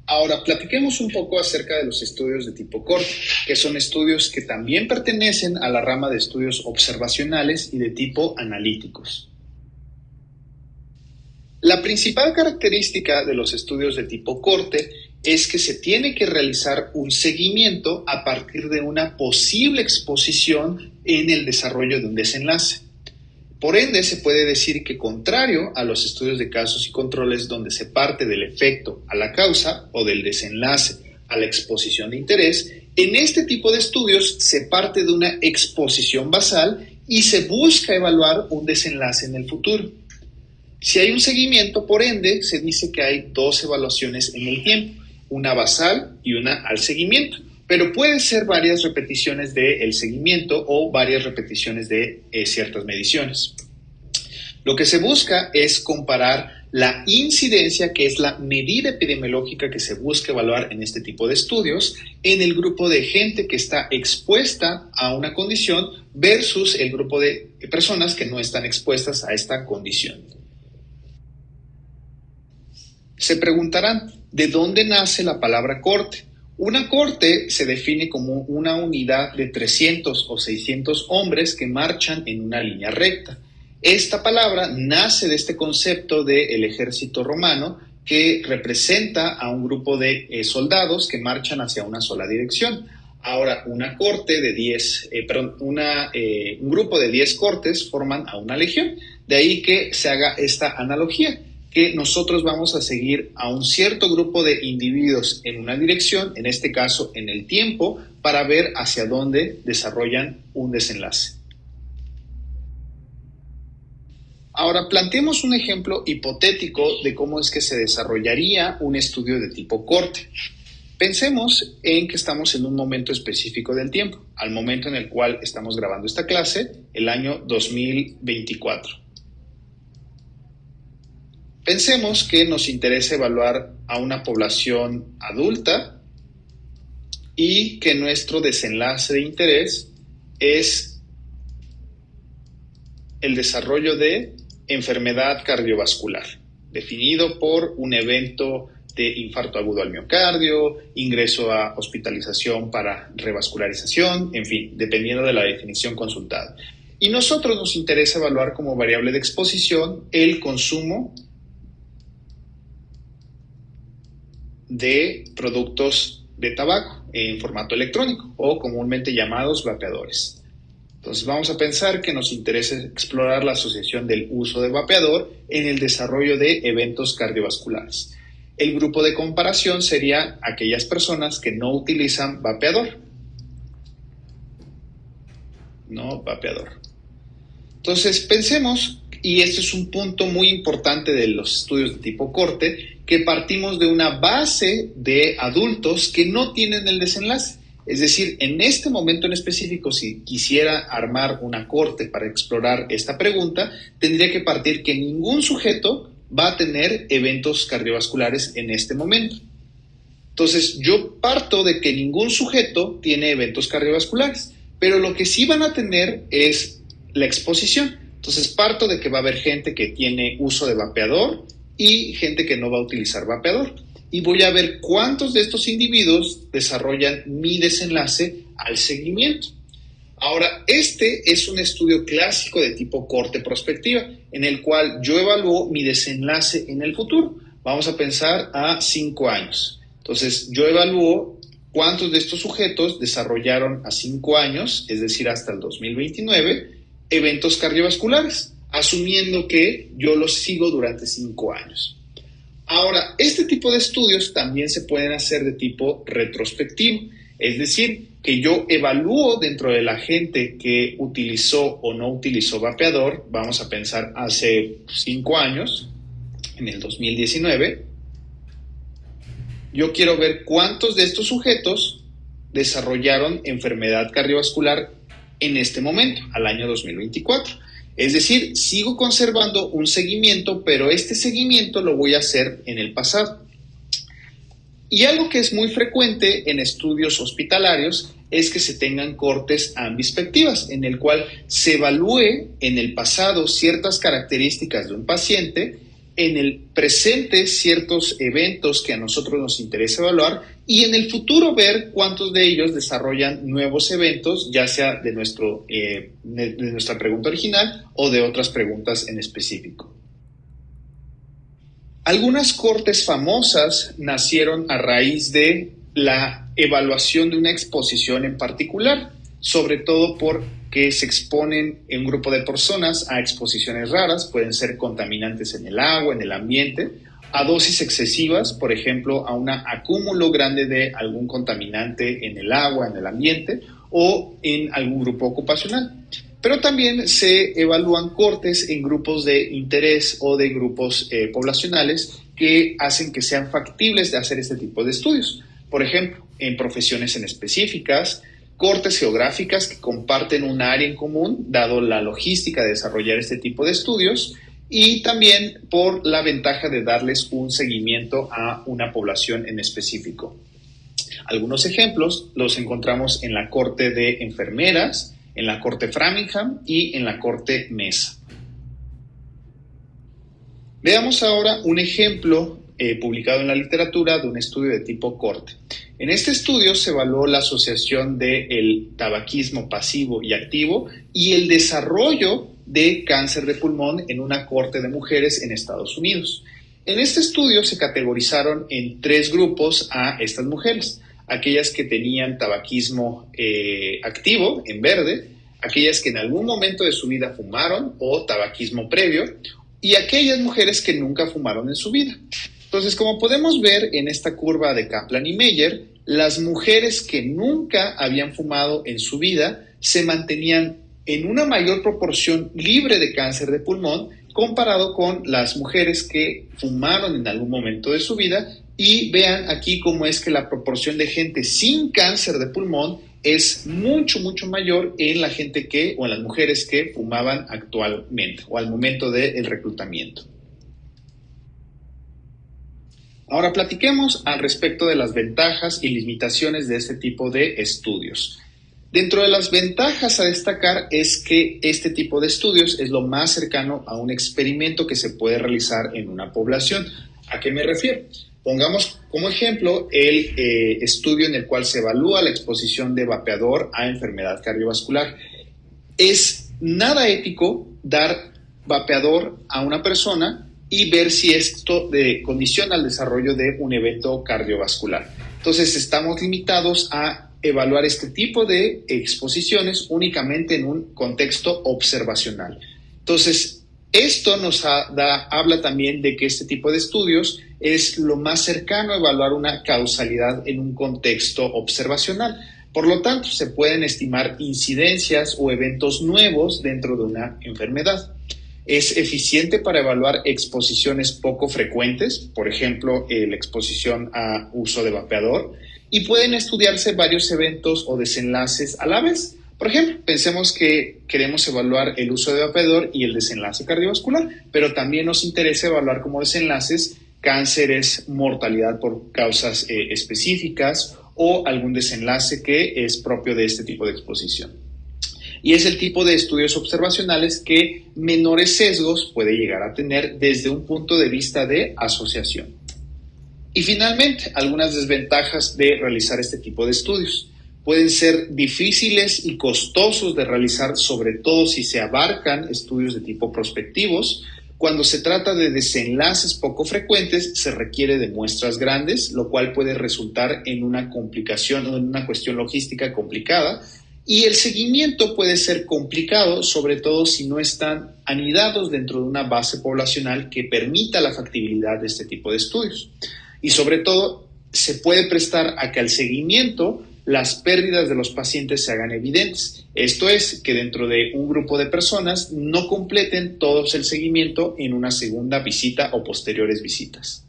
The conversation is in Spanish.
Ahora, platiquemos un poco acerca de los estudios de tipo corte, que son estudios que también pertenecen a la rama de estudios observacionales y de tipo analíticos. La principal característica de los estudios de tipo corte es que se tiene que realizar un seguimiento a partir de una posible exposición en el desarrollo de un desenlace. Por ende, se puede decir que, contrario a los estudios de casos y controles donde se parte del efecto a la causa o del desenlace a la exposición de interés, en este tipo de estudios se parte de una exposición basal y se busca evaluar un desenlace en el futuro. Si hay un seguimiento, por ende, se dice que hay dos evaluaciones en el tiempo, una basal y una al seguimiento, pero pueden ser varias repeticiones del seguimiento o varias repeticiones de ciertas mediciones. Lo que se busca es comparar la incidencia, que es la medida epidemiológica que se busca evaluar en este tipo de estudios, en el grupo de gente que está expuesta a una condición versus el grupo de personas que no están expuestas a esta condición. Se preguntarán, ¿de dónde nace la palabra corte? Una corte se define como una unidad de 300 o 600 hombres que marchan en una línea recta. Esta palabra nace de este concepto del ejército romano que representa a un grupo de soldados que marchan hacia una sola dirección. Ahora, una corte de un grupo de 10 cortes forman a una legión. De ahí que se haga esta analogía, que nosotros vamos a seguir a un cierto grupo de individuos en una dirección, en este caso en el tiempo, para ver hacia dónde desarrollan un desenlace. Ahora, planteemos un ejemplo hipotético de cómo es que se desarrollaría un estudio de tipo corte. Pensemos en que estamos en un momento específico del tiempo, al momento en el cual estamos grabando esta clase, el año 2024. Pensemos que nos interesa evaluar a una población adulta y que nuestro desenlace de interés es el desarrollo de enfermedad cardiovascular, definido por un evento de infarto agudo al miocardio, ingreso a hospitalización para revascularización, en fin, dependiendo de la definición consultada. Y nosotros nos interesa evaluar como variable de exposición el consumo de productos de tabaco en formato electrónico o comúnmente llamados vapeadores. Entonces vamos a pensar que nos interesa explorar la asociación del uso del vapeador en el desarrollo de eventos cardiovasculares. El grupo de comparación sería aquellas personas que no utilizan vapeador. No vapeador. Entonces pensemos, y este es un punto muy importante de los estudios de tipo corte, que partimos de una base de adultos que no tienen el desenlace. Es decir, en este momento en específico, si quisiera armar una corte para explorar esta pregunta, tendría que partir que ningún sujeto va a tener eventos cardiovasculares en este momento. Entonces, yo parto de que ningún sujeto tiene eventos cardiovasculares, pero lo que sí van a tener es la exposición. Entonces, parto de que va a haber gente que tiene uso de vapeador y gente que no va a utilizar vapeador. Y voy a ver cuántos de estos individuos desarrollan mi desenlace al seguimiento. Ahora, este es un estudio clásico de tipo corte prospectiva, en el cual yo evalúo mi desenlace en el futuro. Vamos a pensar a 5 años. Entonces, yo evalúo cuántos de estos sujetos desarrollaron a 5 años, es decir, hasta el 2029, eventos cardiovasculares, asumiendo que yo los sigo durante 5 años. Ahora, este tipo de estudios también se pueden hacer de tipo retrospectivo, es decir, que yo evalúo dentro de la gente que utilizó o no utilizó vapeador, vamos a pensar hace 5 años, en el 2019, yo quiero ver cuántos de estos sujetos desarrollaron enfermedad cardiovascular en este momento, al año 2024. Es decir, sigo conservando un seguimiento, pero este seguimiento lo voy a hacer en el pasado. Y algo que es muy frecuente en estudios hospitalarios es que se tengan cortes ambispectivas, en el cual se evalúe en el pasado ciertas características de un paciente en el presente ciertos eventos que a nosotros nos interesa evaluar y en el futuro ver cuántos de ellos desarrollan nuevos eventos, ya sea de nuestra pregunta original o de otras preguntas en específico. Algunas cortes famosas nacieron a raíz de la evaluación de una exposición en particular, sobre todo porque se exponen en un grupo de personas a exposiciones raras, pueden ser contaminantes en el agua, en el ambiente, a dosis excesivas, por ejemplo, a un acúmulo grande de algún contaminante en el agua, en el ambiente o en algún grupo ocupacional. Pero también se evalúan cortes en grupos de interés o de grupos poblacionales que hacen que sean factibles de hacer este tipo de estudios. Por ejemplo, en profesiones en específicas, cortes geográficas que comparten un área en común, dado la logística de desarrollar este tipo de estudios, y también por la ventaja de darles un seguimiento a una población en específico. Algunos ejemplos los encontramos en la corte de enfermeras, en la corte Framingham y en la corte Mesa. Veamos ahora un ejemplo publicado en la literatura de un estudio de tipo corte. En este estudio se evaluó la asociación del tabaquismo pasivo y activo y el desarrollo de cáncer de pulmón en una corte de mujeres en Estados Unidos. En este estudio se categorizaron en 3 grupos a estas mujeres: aquellas que tenían tabaquismo activo, en verde, aquellas que en algún momento de su vida fumaron o tabaquismo previo, y aquellas mujeres que nunca fumaron en su vida. Entonces, como podemos ver en esta curva de Kaplan y Meyer, las mujeres que nunca habían fumado en su vida se mantenían en una mayor proporción libre de cáncer de pulmón comparado con las mujeres que fumaron en algún momento de su vida. Y vean aquí cómo es que la proporción de gente sin cáncer de pulmón es mucho mayor en la gente o en las mujeres que fumaban actualmente o al momento del reclutamiento. Ahora platiquemos al respecto de las ventajas y limitaciones de este tipo de estudios. Dentro de las ventajas a destacar es que este tipo de estudios es lo más cercano a un experimento que se puede realizar en una población. ¿A qué me refiero? Pongamos como ejemplo el estudio en el cual se evalúa la exposición de vapeador a enfermedad cardiovascular. Es nada ético dar vapeador a una persona y ver si esto condiciona el desarrollo de un evento cardiovascular. Entonces estamos limitados a evaluar este tipo de exposiciones únicamente en un contexto observacional. Entonces, esto nos habla también de que este tipo de estudios es lo más cercano a evaluar una causalidad en un contexto observacional. Por lo tanto, se pueden estimar incidencias o eventos nuevos dentro de una enfermedad. Es eficiente para evaluar exposiciones poco frecuentes, por ejemplo, la exposición a uso de vapeador, y pueden estudiarse varios eventos o desenlaces a la vez. Por ejemplo, pensemos que queremos evaluar el uso de vapeador y el desenlace cardiovascular, pero también nos interesa evaluar como desenlaces cánceres, mortalidad por causas específicas o algún desenlace que es propio de este tipo de exposición. Y es el tipo de estudios observacionales que menores sesgos puede llegar a tener desde un punto de vista de asociación. Y finalmente, algunas desventajas de realizar este tipo de estudios. Pueden ser difíciles y costosos de realizar, sobre todo si se abarcan estudios de tipo prospectivos. Cuando se trata de desenlaces poco frecuentes, se requiere de muestras grandes, lo cual puede resultar en una complicación o en una cuestión logística complicada. Y el seguimiento puede ser complicado, sobre todo si no están anidados dentro de una base poblacional que permita la factibilidad de este tipo de estudios. Y sobre todo, se puede prestar a que al seguimiento las pérdidas de los pacientes se hagan evidentes. Esto es, que dentro de un grupo de personas no completen todos el seguimiento en una segunda visita o posteriores visitas.